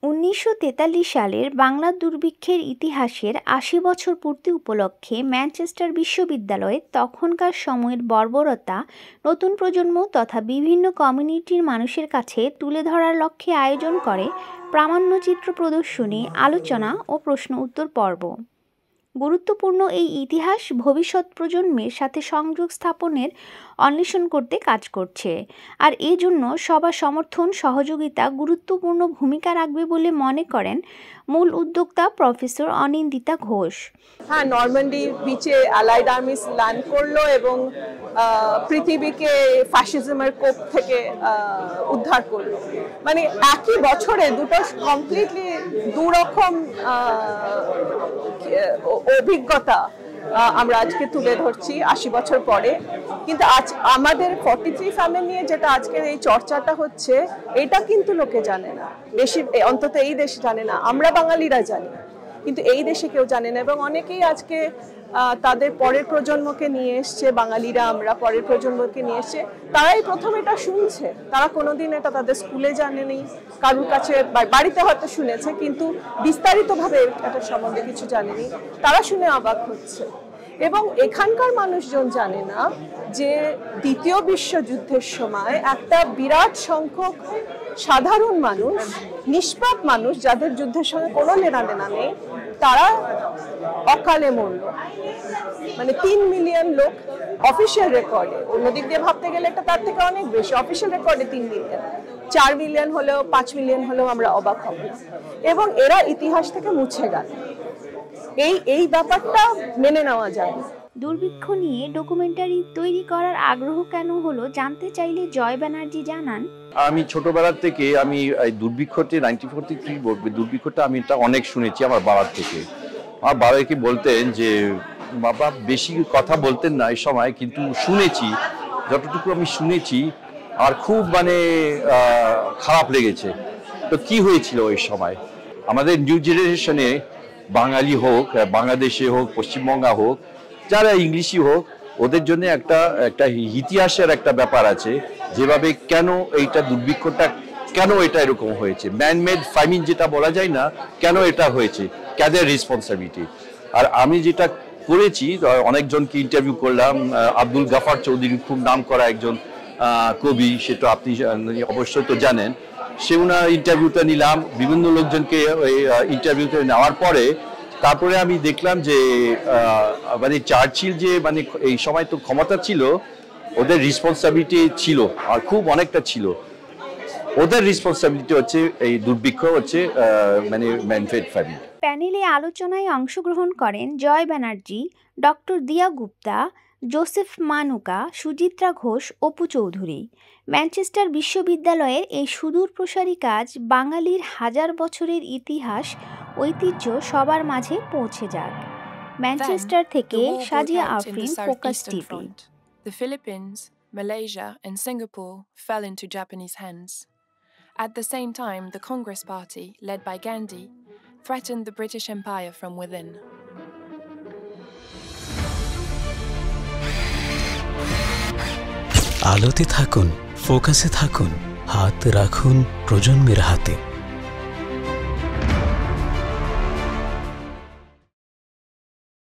১৯৪৩ সালের বাংলা দুর্ভিক্ষের ইতিহাসের ৮০ বছর পূর্তি উপলক্ষে ম্যানচেস্টার বিশ্ববিদ্যালয়ে তখনকার সময়ের বর্বরতা নতুন প্রজন্ম তথা বিভিন্ন কমিউনিটির মানুষের কাছে তুলে ধরার লক্ষ্যে আয়োজন করে প্রামাণ্যচিত্র প্রদর্শনী, আলোচনা ও প্রশ্ন উত্তর পর্ব। গুরুত্বপূর্ণ এই ইতিহাস ভবিষ্যৎ প্রজন্মের সাথে সংযোগ স্থাপনের অন্বেষণ করতে কাজ করছে, আর এই জন্য সবার সমর্থন সহযোগিতা গুরুত্বপূর্ণ ভূমিকা রাখবে বলে মনে করেন মূল উদ্যোক্তা প্রফেসর অনিন্দিতা ঘোষ। হ্যাঁ, নরম্যান্ডি বিচে অ্যালাইড আর্মিস ল্যান্ড করলো এবং পৃথিবীকে ফ্যাসিজমের কোপ থেকে উদ্ধার করলো। মানে একই বছরে দুটো কমপ্লিটলি দুরকম অভিজ্ঞতা আমরা আজকে তুলে ধরছি ৮০ বছর পরে। কিন্তু আজ আমাদের 43 ফ্যামিলি নিয়ে যেটা আজকের এই চর্চাটা হচ্ছে, এটা কিন্তু লোকে জানে না, বেশি অন্তত এই দেশে জানে না। আমরা বাঙালিরা জানি, কিন্তু এই দেশে কেউ জানে না। এবং অনেকেই আজকে তাদের পরের প্রজন্মকে নিয়ে এসছে, বাঙালিরা আমরা পরের প্রজন্মকে নিয়ে এসছে, তারাই প্রথম এটা শুনছে। তারা কোনোদিন এটা তাদের স্কুলে জানেনি, কারুর কাছে বাড়িতে হয়তো শুনেছে, কিন্তু বিস্তারিতভাবে এটা সম্বন্ধে কিছু জানেনি। তারা শুনে অবাক হচ্ছে। এবং এখানকার মানুষজন জানে না যে দ্বিতীয় বিশ্বযুদ্ধের সময় একটা বিরাট সংখ্যক সাধারণ মানুষ, নিষ্পাপ মানুষ, যাদের যুদ্ধের সঙ্গে কোনো লেনাদেনা নেই, তারা অকালে মরল। মানে ৩ মিলিয়ন লোক অফিসিয়াল রেকর্ডে, অন্য দিক দিয়ে ভাবতে গেলে এটা তার থেকে অনেক বেশি। অফিসিয়াল রেকর্ডে 3 মিলিয়ন, 4 মিলিয়ন হলেও 5 মিলিয়ন হলেও আমরা অবাক হব না। এবং এরা ইতিহাস থেকে মুছে গেল। এই ব্যাপারটা মেনে নেওয়া যায় না। দুর্ভিক্ষ নিয়ে ডকুমেন্টারি তৈরি করার আগ্রহ কেন হলো জানতে চাইলে জয় ব্যানার্জি জানান, আমি ছোটবেলা থেকে আমি এই দুর্ভিক্ষতে 1943 দুর্ভিক্ষটা আমি এটা অনেক শুনেছি আমার বাবার থেকে। আমার বাবাকে বলতেন যে বাবা বেশি কথা বলতেন না এই সময়, কিন্তু শুনেছি, যতটুকু আমি শুনেছি আর খুব মানে খারাপ লেগেছে। তো কি হয়েছিল ওই সময় আমাদের নিউ জেনারেশনে, বাঙালি হোক, বাংলাদেশে হোক, পশ্চিমবঙ্গে হোক, যারা ইংলিশই হোক, ওদের জন্য একটা ইতিহাসের একটা ব্যাপার আছে, যেভাবে কেন এইটা দুর্ভিক্ষটা, কেন এটা এরকম হয়েছে, ম্যানমেড ফাইমিন যেটা বলা যায় না, কেন এটা হয়েছে, কাদের রেসপন্সিবিলিটি। আর আমি যেটা করেছি, অনেকজনকে ইন্টারভিউ করলাম। আব্দুল গাফার চৌধুরী খুব নাম করা একজন কবি, সেটা আপনি অবশ্যই তো জানেন। সে ওনার ইন্টারভিউটা নিলাম, বিভিন্ন লোকজনকে ইন্টারভিউতে নেওয়ার পরে তারপরে আমি দেখলাম যে মানে চার্চিল যে মানে এই সময় তো ক্ষমতা ছিল, ওদের রেসপন্সিবিলিটি ছিল, আর খুব অনেকটা ছিল। ওদের রেসপন্সিবিলিটি হচ্ছে এই দুর্ভিক্ষ হচ্ছে মানে ম্যানমেড ফাইমিন। প্যানেলে আলোচনায় অংশগ্রহণ করেন জয় ব্যানার্জি, ডক্টর দিয়া গুপ্তা, জোসেফ মানুকা, সুচিত্রা ঘোষ, অপু চৌধুরী। ম্যানচেস্টার বিশ্ববিদ্যালয়ের এই সুদূরপ্রসারী কাজ বাঙালির হাজার বছরের ইতিহাস, ঐতিহ্য সবার মাঝে পৌঁছে যাক। ম্যানচেস্টার থেকে Sajia Afrin, focus TV. The Philippines, Malaysia and Singapore fell into Japanese hands. At the same time, the Congress Party, led by Gandhi, threatened the British Empire from within. আলোতে থাকুন, ফোকাসে থাকুন, হাত রাখুন প্রজন্মের হাতে।